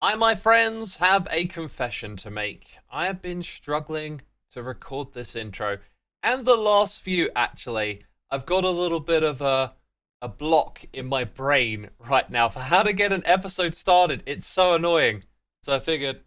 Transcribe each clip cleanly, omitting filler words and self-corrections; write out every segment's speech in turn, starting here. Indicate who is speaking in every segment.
Speaker 1: I, my friends, have a confession to make. I have been struggling to record this intro, and the last few actually. I've got a little bit of a block in my brain right now for how to get an episode started. It's so annoying. So I figured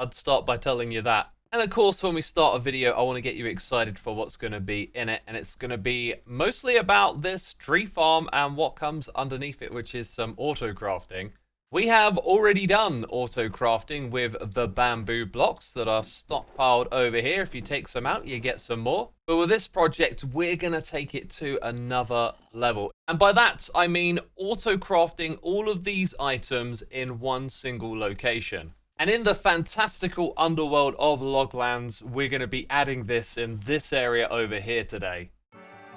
Speaker 1: I'd start by telling you that. And of course, when we start a video, I want to get you excited for what's going to be in it. And it's going to be mostly about this tree farm and what comes underneath it, which is some auto crafting. We have already done auto crafting with the bamboo blocks that are stockpiled over here. If you take some out, you get some more. But with this project, we're going to take it to another level. And by that, I mean auto crafting all of these items in one single location. And in the fantastical underworld of Loglands, we're going to be adding this in this area over here today.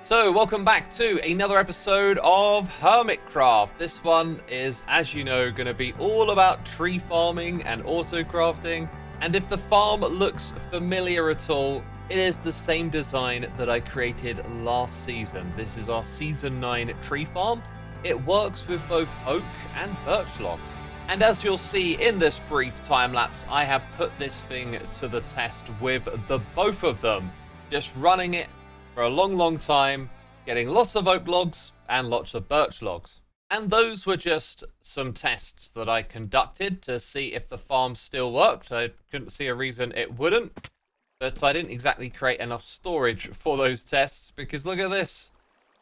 Speaker 1: So, welcome back to another episode of Hermitcraft. This one is, as you know, going to be all about tree farming and auto crafting. And if the farm looks familiar at all, it is the same design that I created last season. This is our Season 9 tree farm. It works with both oak and birch logs. And as you'll see in this brief time lapse, I have put this thing to the test with the both of them. Just running it for a long time, getting lots of oak logs and lots of birch logs. And those were just some tests that I conducted to see if the farm still worked. I couldn't see a reason it wouldn't, but I didn't exactly create enough storage for those tests because look at this.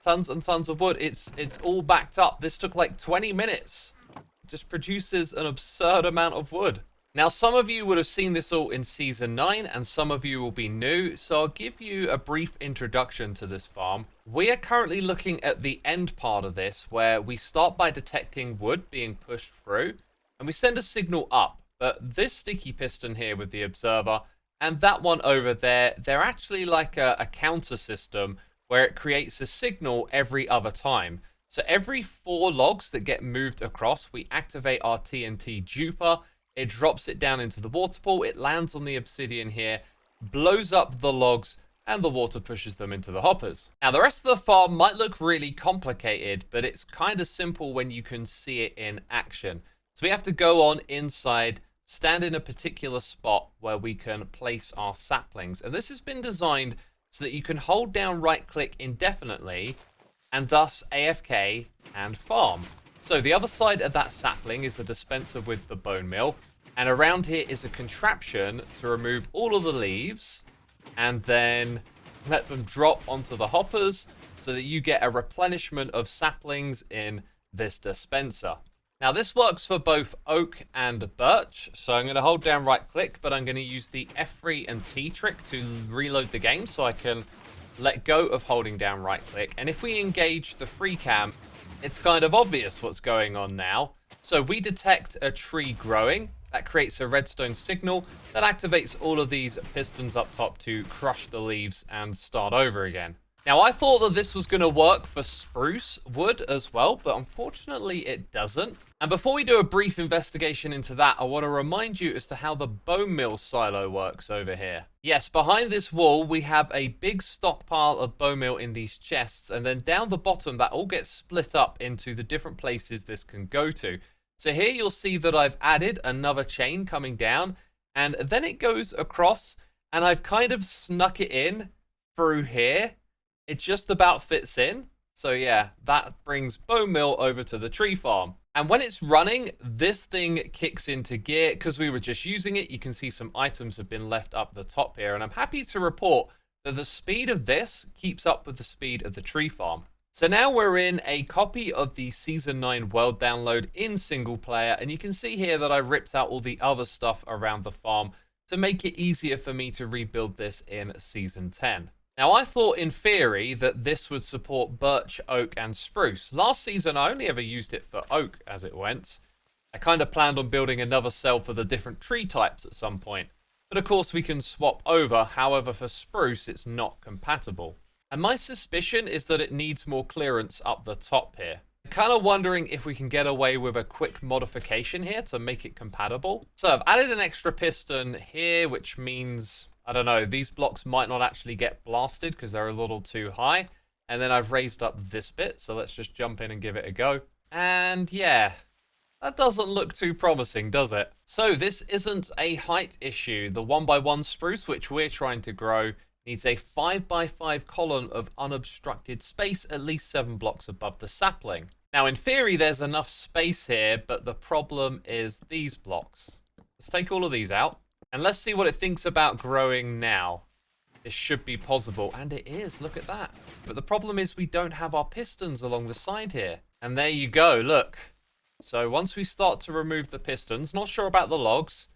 Speaker 1: Tons and tons of wood. It's all backed up. This took like 20 minutes. It just produces an absurd amount of wood. Now, some of you would have seen this all in Season 9, and some of you will be new, so I'll give you a brief introduction to this farm. We are currently looking at the end part of this, where we start by detecting wood being pushed through, and we send a signal up. But this sticky piston here with the observer, and that one over there, they're actually like a counter system, where it creates a signal every other time. So every 4 logs that get moved across, we activate our TNT duper. It drops it down into the water pool, it lands on the obsidian here, blows up the logs, and the water pushes them into the hoppers. Now, the rest of the farm might look really complicated, but it's kind of simple when you can see it in action. So we have to go on inside, stand in a particular spot where we can place our saplings. And this has been designed so that you can hold down right-click indefinitely, and thus AFK and farm. So the other side of that sapling is the dispenser with the bone meal, and around here is a contraption to remove all of the leaves and then let them drop onto the hoppers so that you get a replenishment of saplings in this dispenser. Now this works for both oak and birch, so I'm going to hold down right click, but I'm going to use the F3 and T trick to reload the game so I can let go of holding down right click. And if we engage the free cam, it's kind of obvious what's going on now. So we detect a tree growing. That creates a redstone signal that activates all of these pistons up top to crush the leaves and start over again. Now, I thought that this was going to work for spruce wood as well, but unfortunately it doesn't. And before we do a brief investigation into that, I want to remind you as to how the bone meal silo works over here. Yes, behind this wall, we have a big stockpile of bone meal in these chests, and then down the bottom, that all gets split up into the different places this can go to. So here you'll see that I've added another chain coming down, and then it goes across, and I've kind of snuck it in through here. It just about fits in. So yeah, that brings bone meal over to the tree farm. And when it's running, this thing kicks into gear. Because we were just using it, you can see some items have been left up the top here. And I'm happy to report that the speed of this keeps up with the speed of the tree farm. So now we're in a copy of the Season 9 world download in single player. And you can see here that I ripped out all the other stuff around the farm to make it easier for me to rebuild this in Season 10. Now, I thought in theory that this would support birch, oak, and spruce. Last season, I only ever used it for oak as it went. I kind of planned on building another cell for the different tree types at some point. But of course, we can swap over. However, for spruce, it's not compatible. And my suspicion is that it needs more clearance up the top here. I'm kind of wondering if we can get away with a quick modification here to make it compatible. So I've added an extra piston here, which means, I don't know, these blocks might not actually get blasted because they're a little too high. And then I've raised up this bit, so let's just jump in and give it a go. And yeah, That doesn't look too promising, does it? So this isn't a height issue. The 1x1 spruce, which we're trying to grow, needs a 5x5 column of unobstructed space at least 7 blocks above the sapling. Now, in theory, there's enough space here, but the problem is these blocks. Let's take all of these out, and let's see what it thinks about growing now. This should be possible, and it is. Look at that. But the problem is we don't have our pistons along the side here. And there you go, look. So once we start to remove the pistons, not sure about the logs,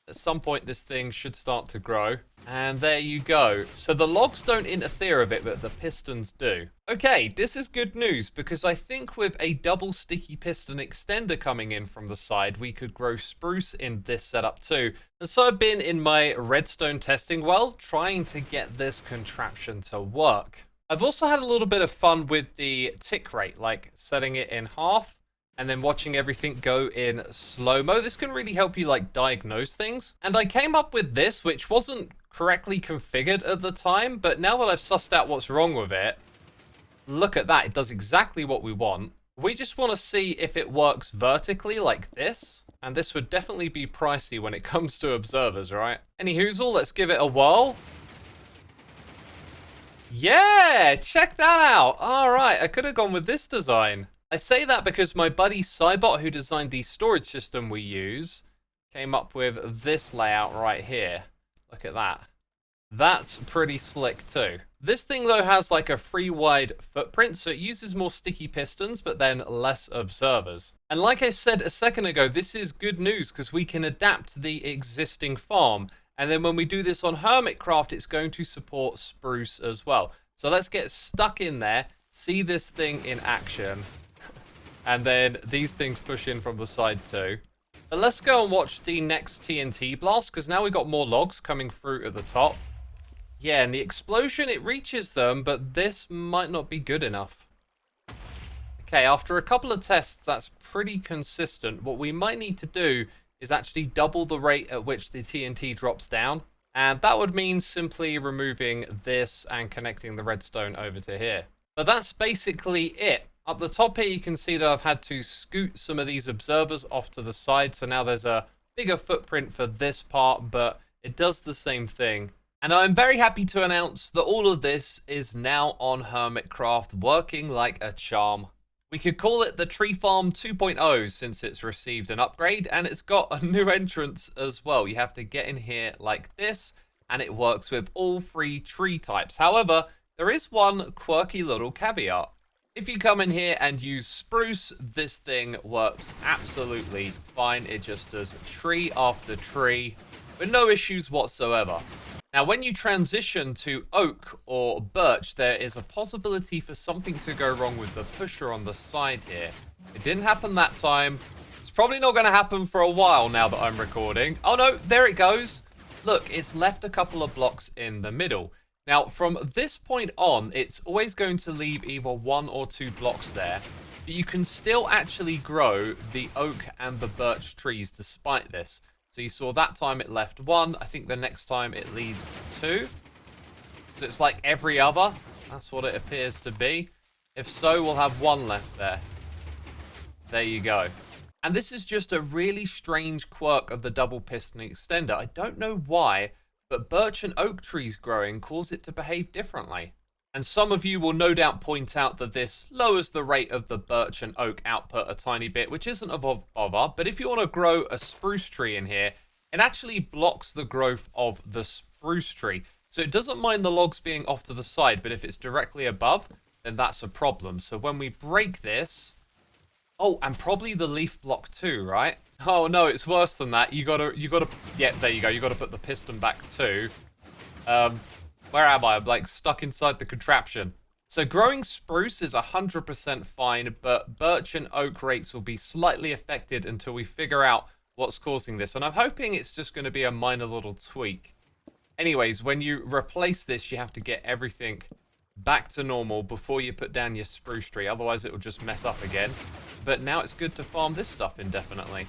Speaker 1: at some point this thing should start to grow. And there you go. So the logs don't interfere a bit, but the pistons do. Okay, this is good news, because I think with a double sticky piston extender coming in from the side, we could grow spruce in this setup too. And so I've been in my redstone testing well, trying to get this contraption to work. I've also had a little bit of fun with the tick rate, like setting it in half and then watching everything go in slow-mo. This can really help you like diagnose things. And I came up with this, which wasn't correctly configured at the time, but now that I've sussed out what's wrong with it, look at that. It does exactly what we want. We just want to see if it works vertically like this, and this would definitely be pricey when it comes to observers, right? Anyhoozle, let's give it a whirl. Yeah, check that out. All right, I could have gone with this design. I say that because my buddy Cybot, who designed the storage system we use, came up with this layout right here. Look at that. That's pretty slick too. This thing though has like a free wide footprint, so it uses more sticky pistons, but then less observers. And like I said a second ago, this is good news because we can adapt the existing farm. And then when we do this on Hermitcraft, it's going to support spruce as well. So let's get stuck in there, see this thing in action. And then these things push in from the side too. But let's go and watch the next TNT blast, because now we've got more logs coming through at the top. Yeah, and the explosion, it reaches them, but this might not be good enough. Okay, after a couple of tests, that's pretty consistent. What we might need to do is actually double the rate at which the TNT drops down. And that would mean simply removing this and connecting the redstone over to here. But that's basically it. Up the top here, you can see that I've had to scoot some of these observers off to the side. So now there's a bigger footprint for this part, but it does the same thing. And I'm very happy to announce that all of this is now on Hermitcraft, working like a charm. We could call it the Tree Farm 2.0 since it's received an upgrade, and it's got a new entrance as well. You have to get in here like this, and it works with all 3 tree types. However, there is one quirky little caveat. If you come in here and use spruce, this thing works absolutely fine. It just does tree after tree with no issues whatsoever. Now, when you transition to oak or birch, there is a possibility for something to go wrong with the pusher on the side here. It didn't happen that time. It's probably not going to happen for a while now that I'm recording. Oh no, there it goes. Look, it's left a couple of blocks in the middle. Now, from this point on, it's always going to leave either 1 or 2 blocks there. But you can still actually grow the oak and the birch trees despite this. So you saw that time it left 1. I think the next time it leaves 2. So it's like every other. That's what it appears to be. If so, we'll have 1 left there. There you go. And this is just a really strange quirk of the double piston extender. I don't know why, but birch and oak trees growing cause it to behave differently. And some of you will no doubt point out that this lowers the rate of the birch and oak output a tiny bit, which isn't a bother. But if you want to grow a spruce tree in here, it actually blocks the growth of the spruce tree. So it doesn't mind the logs being off to the side, but if it's directly above, then that's a problem. So when we break this... Oh, and probably the leaf block too, right? Oh no, it's worse than that. You gotta, yeah, there you go. You gotta put the piston back too. Where am I? I'm like stuck inside the contraption. So growing spruce is 100% fine, but birch and oak rates will be slightly affected until we figure out what's causing this. And I'm hoping it's just going to be a minor little tweak. Anyways, when you replace this, you have to get everything back to normal before you put down your spruce tree. Otherwise, it will just mess up again. But now it's good to farm this stuff indefinitely.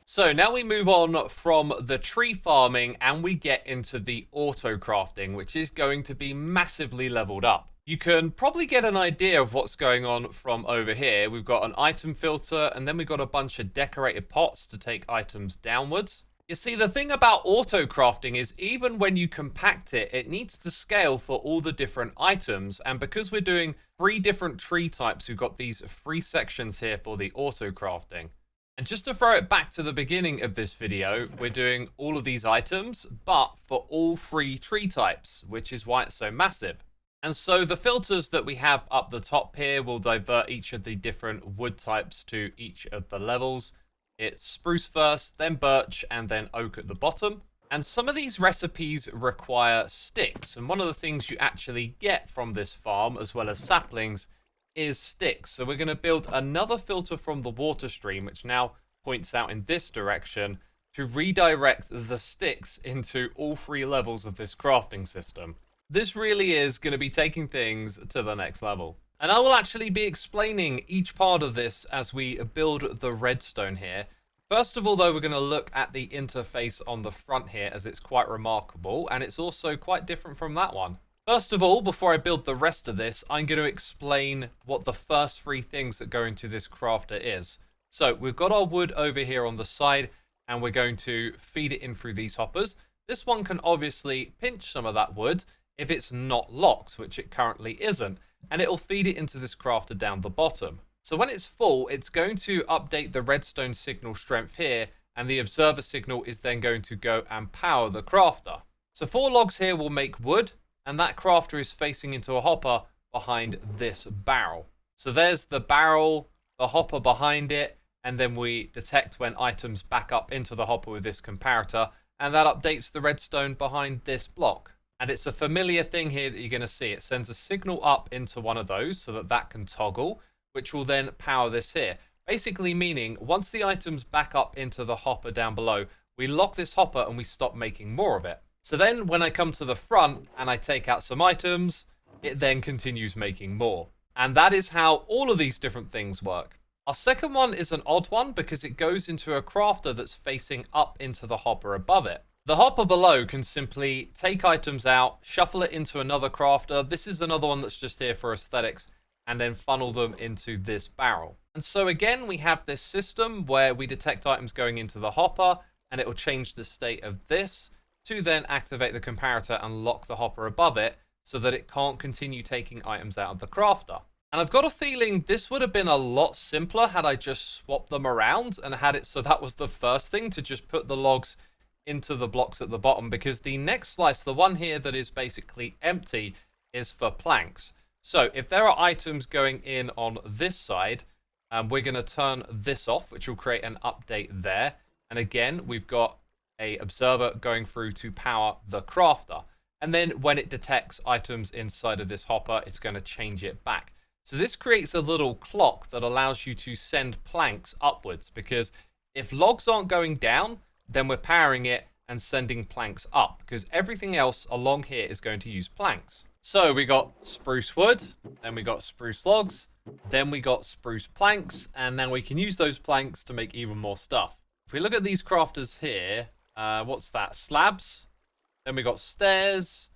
Speaker 1: So now we move on from the tree farming and we get into the auto crafting, which is going to be massively leveled up. You can probably get an idea of what's going on from over here. We've got an item filter, and then we've got a bunch of decorated pots to take items downwards. You see, the thing about auto-crafting is even when you compact it, it needs to scale for all the different items. And because we're doing 3 different tree types, we've got these 3 sections here for the auto-crafting. And just to throw it back to the beginning of this video, we're doing all of these items, but for all 3 tree types, which is why it's so massive. And so the filters that we have up the top here will divert each of the different wood types to each of the levels. It's spruce first, then birch, and then oak at the bottom. And some of these recipes require sticks. And one of the things you actually get from this farm, as well as saplings, is sticks. So we're going to build another filter from the water stream, which now points out in this direction, to redirect the sticks into all 3 levels of this crafting system. This really is going to be taking things to the next level. And I will actually be explaining each part of this as we build the redstone here. First of all, though, we're going to look at the interface on the front here, as it's quite remarkable, and it's also quite different from that one. First of all, before I build the rest of this, I'm going to explain what the first 3 things that go into this crafter is. So we've got our wood over here on the side, and we're going to feed it in through these hoppers. This one can obviously pinch some of that wood if it's not locked, which it currently isn't, and it'll feed it into this crafter down the bottom. So when it's full, it's going to update the redstone signal strength here, and the observer signal is then going to go and power the crafter. So 4 logs here will make wood, and that crafter is facing into a hopper behind this barrel. So there's the barrel, the hopper behind it, and then we detect when items back up into the hopper with this comparator, and that updates the redstone behind this block. And it's a familiar thing here that you're going to see. It sends a signal up into one of those so that that can toggle, which will then power this here. Basically meaning once the items back up into the hopper down below, we lock this hopper and we stop making more of it. So then when I come to the front and I take out some items, it then continues making more. And that is how all of these different things work. Our second one is an odd one because it goes into a crafter that's facing up into the hopper above it. The hopper below can simply take items out, shuffle it into another crafter. This is another one that's just here for aesthetics, and then funnel them into this barrel. And so again, we have this system where we detect items going into the hopper, and it will change the state of this to then activate the comparator and lock the hopper above it so that it can't continue taking items out of the crafter. And I've got a feeling this would have been a lot simpler had I just swapped them around and had it so that was the first thing, to just put the logs into the blocks at the bottom, because the next slice, the one here that is basically empty, is for planks. So if there are items going in on this side, we're going to turn this off, which will create an update there. And again, we've got a observer going through to power the crafter. And then when it detects items inside of this hopper, it's going to change it back. So this creates a little clock that allows you to send planks upwards, because if logs aren't going down, then we're powering it and sending planks up, because everything else along here is going to use planks. So we got spruce wood, then we got spruce logs, then we got spruce planks, and now we can use those planks to make even more stuff. If we look at these crafters here, what's that? Slabs. Then we got stairs,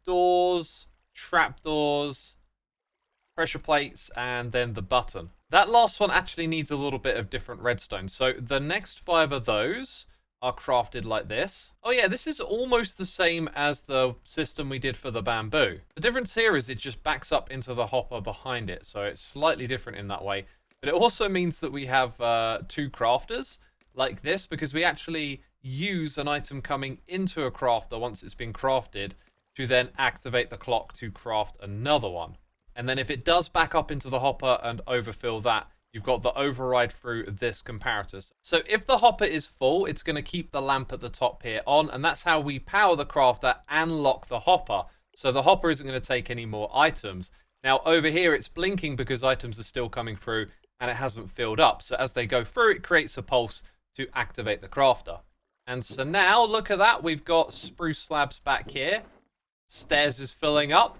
Speaker 1: doors, trapdoors, pressure plates, and then the button. That last one actually needs a little bit of different redstone. So the next 5 of those are crafted like this. Oh yeah, this is almost the same as the system we did for the bamboo. The difference here is it just backs up into the hopper behind it, so it's slightly different in that way. But it also means that we have 2 crafters like this, because we actually use an item coming into a crafter once it's been crafted to then activate the clock to craft another one. And then if it does back up into the hopper and overfill that, you've got the override through this comparator. So if the hopper is full, it's going to keep the lamp at the top here on, and that's how we power the crafter and lock the hopper. So the hopper isn't going to take any more items. Now over here, it's blinking because items are still coming through and it hasn't filled up. So as they go through, it creates a pulse to activate the crafter. And so now look at that. We've got spruce slabs back here. Stairs is filling up.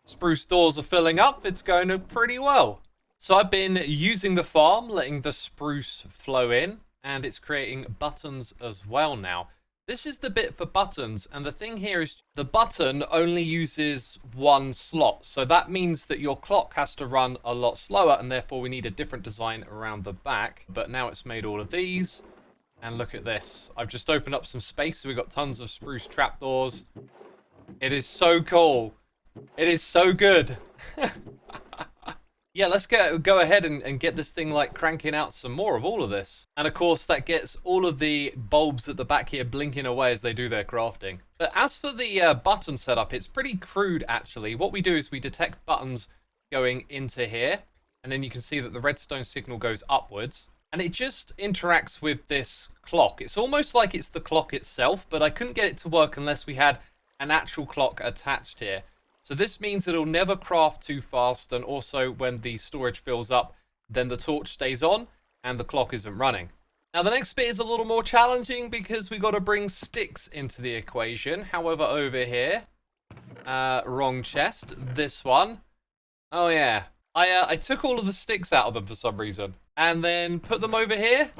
Speaker 1: Spruce doors are filling up. It's going pretty well. So I've been using the farm, letting the spruce flow in, and it's creating buttons as well now. This is the bit for buttons, and the thing here is the button only uses one slot, so that means that your clock has to run a lot slower, and therefore we need a different design around the back. But now it's made all of these, and look at this. I've just opened up some space, so we've got tons of spruce trapdoors. It is so cool. It is so good. Yeah, let's go ahead and get this thing like cranking out some more of all of this. And of course that gets all of the bulbs at the back here blinking away as they do their crafting. But as for the button setup, it's pretty crude actually. What we do is we detect buttons going into here, and then you can see that the redstone signal goes upwards, and it just interacts with this clock. It's almost like it's the clock itself, but I couldn't get it to work unless we had an actual clock attached here. So this means it'll never craft too fast, and also when the storage fills up, then the torch stays on and the clock isn't running. Now the next bit is a little more challenging because we got to bring sticks into the equation. However, over here, wrong chest, this one. Oh yeah, I took all of the sticks out of them for some reason and then put them over here.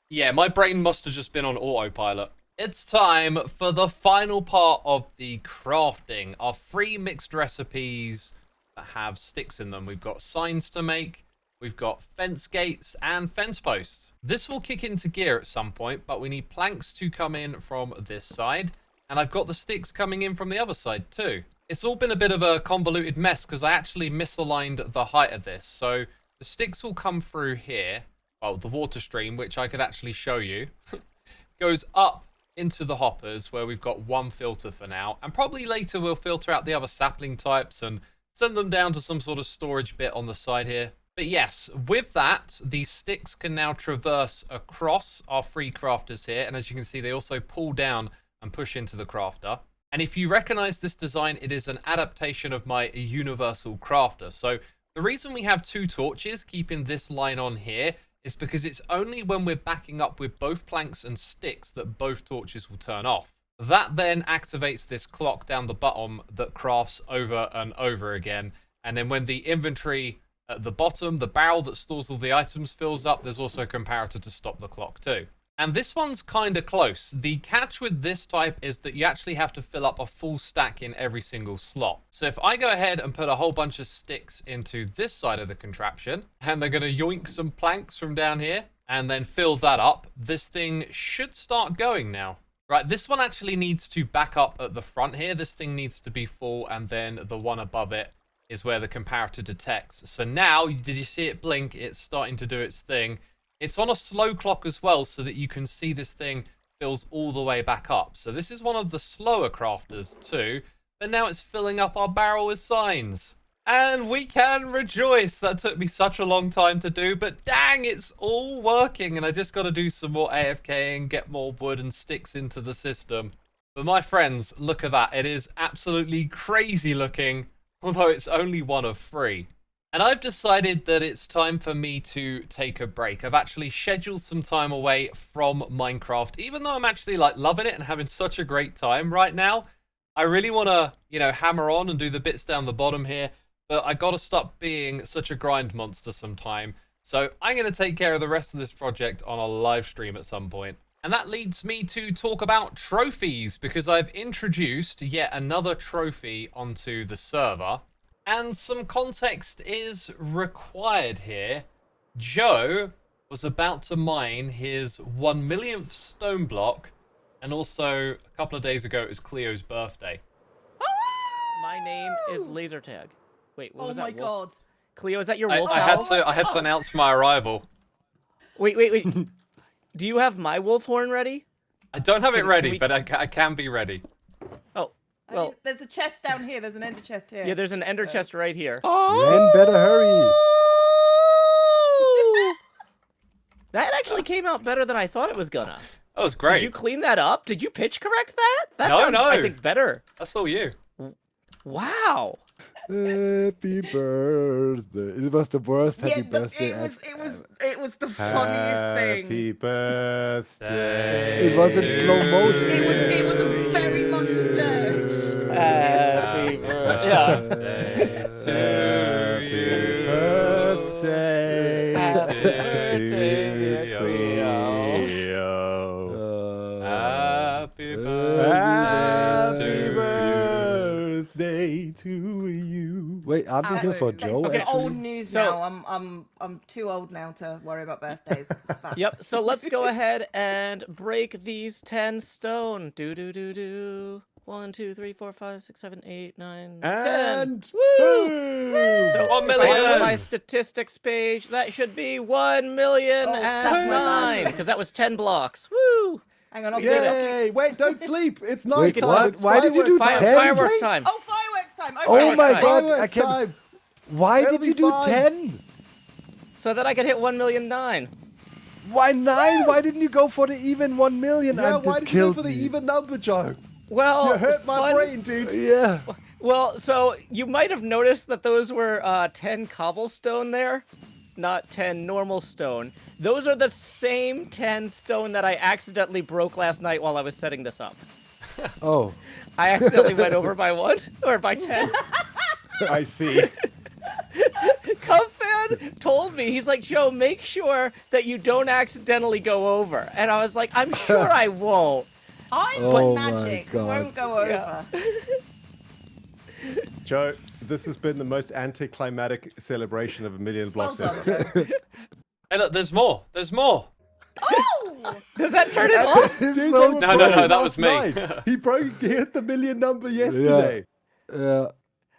Speaker 1: Yeah, my brain must have just been on autopilot. It's time for the final part of the crafting, our 3 mixed recipes that have sticks in them. We've got signs to make, we've got fence gates and fence posts. This will kick into gear at some point, but we need planks to come in from this side, and I've got the sticks coming in from the other side too. It's all been a bit of a convoluted mess because I actually misaligned the height of this. So the sticks will come through here. Well, the water stream, which I could actually show you, goes up into the hoppers where we've got one filter for now, and probably later we'll filter out the other sapling types and send them down to some sort of storage bit on the side here. But yes, with that, these sticks can now traverse across our 3 crafters here, and as you can see, they also pull down and push into the crafter. And if you recognize this design, it is an adaptation of my universal crafter. So the reason we have 2 torches keeping this line on here is because it's only when we're backing up with both planks and sticks that both torches will turn off. That then activates this clock down the bottom that crafts over and over again. And then when the inventory at the bottom, the barrel that stores all the items, fills up, there's also a comparator to stop the clock too. And this one's kind of close. The catch with this type is that you actually have to fill up a full stack in every single slot. So if I go ahead and put a whole bunch of sticks into this side of the contraption, and they're going to yoink some planks from down here, and then fill that up, this thing should start going now. Right, this one actually needs to back up at the front here. This thing needs to be full, and then the one above it is where the comparator detects. So now, did you see it blink? It's starting to do its thing. It's on a slow clock as well, so that you can see this thing fills all the way back up. So this is one of the slower crafters too, but now it's filling up our barrel with signs. And we can rejoice. That took me such a long time to do, but dang, it's all working. And I just got to do some more AFKing, get more wood and sticks into the system. But my friends, look at that. It is absolutely crazy looking, although it's only one of 3. And I've decided that it's time for me to take a break. I've actually scheduled some time away from Minecraft, even though I'm actually like loving it and having such a great time right now. I really want to, hammer on and do the bits down the bottom here, but I got to stop being such a grind monster sometime. So I'm going to take care of the rest of this project on a live stream at some point. And that leads me to talk about trophies, because I've introduced yet another trophy onto the server. And some context is required here. Joe was about to mine his 1 millionth stone block, and also a couple of days ago it was Cleo's birthday.
Speaker 2: My name is Lasertag. Wait, what was that?
Speaker 3: Oh my god.
Speaker 2: Cleo, is that your wolf?
Speaker 1: I had to announce my arrival.
Speaker 2: Wait. Do you have my wolf horn ready?
Speaker 1: I don't have it ready, but I can be ready.
Speaker 2: Oh, well.
Speaker 3: There's a chest down here. There's an ender chest here.
Speaker 2: Yeah, there's an ender chest right here.
Speaker 4: Ren, better hurry.
Speaker 2: That actually came out better than I thought it was gonna.
Speaker 1: That was great.
Speaker 2: Did you clean that up? Did you pitch correct that? That
Speaker 1: No,
Speaker 2: sounds,
Speaker 1: no.
Speaker 2: I think, better.
Speaker 1: That's all you.
Speaker 2: Wow.
Speaker 4: Happy birthday. It was the worst happy birthday
Speaker 3: it was the funniest thing.
Speaker 5: Happy birthday.
Speaker 4: It was in slow motion.
Speaker 3: It was a very much a day.
Speaker 2: Happy
Speaker 1: birthday
Speaker 5: Happy birthday.
Speaker 2: Happy birthday, dear Cleo.
Speaker 5: Cleo.
Speaker 1: Happy birthday
Speaker 5: Happy
Speaker 1: to you.
Speaker 5: birthday to you.
Speaker 4: Wait, aren't we here for Joe?
Speaker 2: Okay.
Speaker 4: actually?
Speaker 3: Old news
Speaker 2: So-
Speaker 3: now. I'm too old now to worry about birthdays. It's fine.
Speaker 2: Yep. So let's go ahead and break these 10 stone. Do. 1, 2, 3, 4, 5, 6, 7, 8, 9, 10.
Speaker 5: And
Speaker 2: Woo!
Speaker 5: boom!
Speaker 2: So
Speaker 1: 1
Speaker 2: if I go to
Speaker 1: million.
Speaker 2: my statistics page, that should be 1 million
Speaker 3: Oh, that's
Speaker 2: and
Speaker 3: my
Speaker 2: 9,
Speaker 3: bad.
Speaker 2: because that was 10 blocks. Woo!
Speaker 3: Hang on, I'll see it.
Speaker 5: Yay! Wait, don't sleep. It's night
Speaker 4: Wait,
Speaker 5: time.
Speaker 4: what?
Speaker 5: It's
Speaker 4: Why did you do
Speaker 5: fireworks
Speaker 4: 10?
Speaker 5: time.
Speaker 2: Fireworks time.
Speaker 3: Oh, fireworks time. Okay.
Speaker 4: Oh my
Speaker 2: time.
Speaker 4: god, I
Speaker 5: Fireworks
Speaker 4: can't.
Speaker 5: time.
Speaker 4: Why
Speaker 5: It'll
Speaker 4: did
Speaker 5: be
Speaker 4: you do
Speaker 5: fine.
Speaker 4: 10?
Speaker 2: So that I could hit 1 million 9.
Speaker 4: Why 9? Why didn't you go for the even 1 million?
Speaker 5: Yeah,
Speaker 4: and
Speaker 5: why
Speaker 4: it
Speaker 5: did you go
Speaker 4: killed
Speaker 5: for the
Speaker 4: me?
Speaker 5: even number, Joe?
Speaker 2: Well,
Speaker 5: You hurt my
Speaker 2: fun-
Speaker 5: brain, dude.
Speaker 4: Yeah.
Speaker 2: Well, so you might have noticed that those were 10 cobblestone there, not 10 normal stone. Those are the same 10 stone that I accidentally broke last night while I was setting this up.
Speaker 4: Oh.
Speaker 2: I accidentally went over by 1 or by 10.
Speaker 5: I see.
Speaker 2: Cubfan told me, he's like, Joe, make sure that you don't accidentally go over. And I was like, I'm sure I won't.
Speaker 3: I'm
Speaker 4: Oh my
Speaker 3: magic. We
Speaker 4: God.
Speaker 3: won't go over.
Speaker 2: Yeah.
Speaker 5: Joe, this has been the most anticlimactic celebration of a million
Speaker 3: Well
Speaker 5: blocks
Speaker 3: done,
Speaker 5: ever.
Speaker 3: Joe.
Speaker 1: Hey, look, there's more. There's more.
Speaker 3: Oh!
Speaker 2: Does that turn it off?
Speaker 4: It's
Speaker 5: Dude,
Speaker 4: so
Speaker 5: they were
Speaker 1: No, no,
Speaker 5: broken
Speaker 1: no, that was
Speaker 5: last
Speaker 1: me.
Speaker 5: night. He hit the million number yesterday.
Speaker 4: Oh,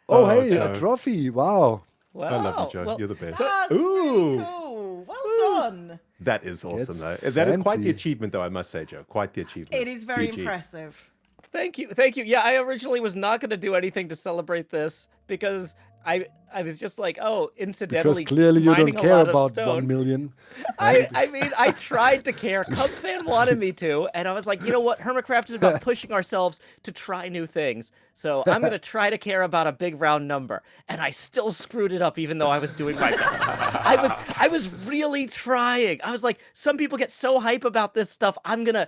Speaker 5: Oh,
Speaker 4: hey,
Speaker 5: Joe.
Speaker 4: a trophy. Wow.
Speaker 2: Wow.
Speaker 5: I love you, Joe.
Speaker 2: Well,
Speaker 5: You're the best.
Speaker 3: That's
Speaker 5: Ooh,
Speaker 3: really cool. Well done.
Speaker 5: that is awesome, though.
Speaker 4: It's
Speaker 5: That is quite the
Speaker 4: fancy.
Speaker 5: achievement, though, I must say, Joe. Quite the achievement.
Speaker 3: It is very
Speaker 5: GG.
Speaker 3: impressive.
Speaker 2: Thank you. Thank you. Yeah, I originally was not going to do anything to celebrate this because I was just like, oh,
Speaker 4: Because
Speaker 2: incidentally,
Speaker 4: clearly you don't
Speaker 2: mining a
Speaker 4: care
Speaker 2: lot of
Speaker 4: about
Speaker 2: stone.
Speaker 4: 1 million.
Speaker 2: I mean, I tried to care. Cubfan wanted me to, and I was like, you know what? Hermitcraft is about pushing ourselves to try new things. So I'm gonna try to care about a big round number, and I still screwed it up, even though I was doing my best. I was really trying. I was like, some people get so hype about this stuff. I'm gonna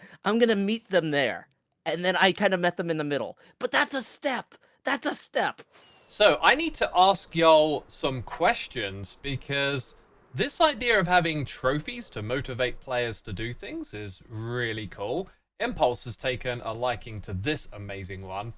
Speaker 2: meet them there, and then I kind of met them in the middle. But that's a step. That's a step.
Speaker 1: So I need to ask y'all some questions because this idea of having trophies to motivate players to do things is really cool. Impulse has taken a liking to this amazing one.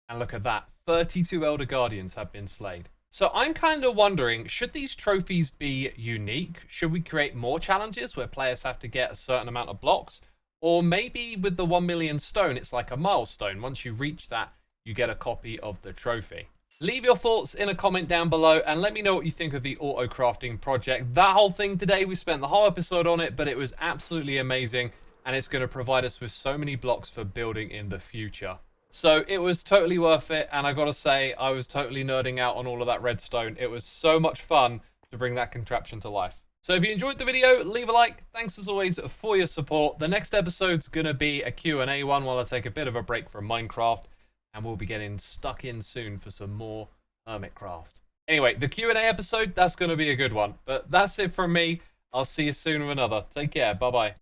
Speaker 1: And look at that, 32 Elder Guardians have been slayed. So I'm kind of wondering, should these trophies be unique? Should we create more challenges where players have to get a certain amount of blocks? Or maybe with the 1 million stone, it's like a milestone. Once you reach that, you get a copy of the trophy. Leave your thoughts in a comment down below and let me know what you think of the Autocrafting project. That whole thing today, we spent the whole episode on it, but it was absolutely amazing and it's going to provide us with so many blocks for building in the future. So it was totally worth it, and I gotta say, I was totally nerding out on all of that redstone. It was so much fun to bring that contraption to life. So if you enjoyed the video, leave a like. Thanks as always for your support. The next episode's gonna be a Q&A one while I take a bit of a break from Minecraft. And we'll be getting stuck in soon for some more Hermitcraft. Anyway, the Q&A episode, that's going to be a good one. But that's it from me. I'll see you soon with another. Take care. Bye-bye.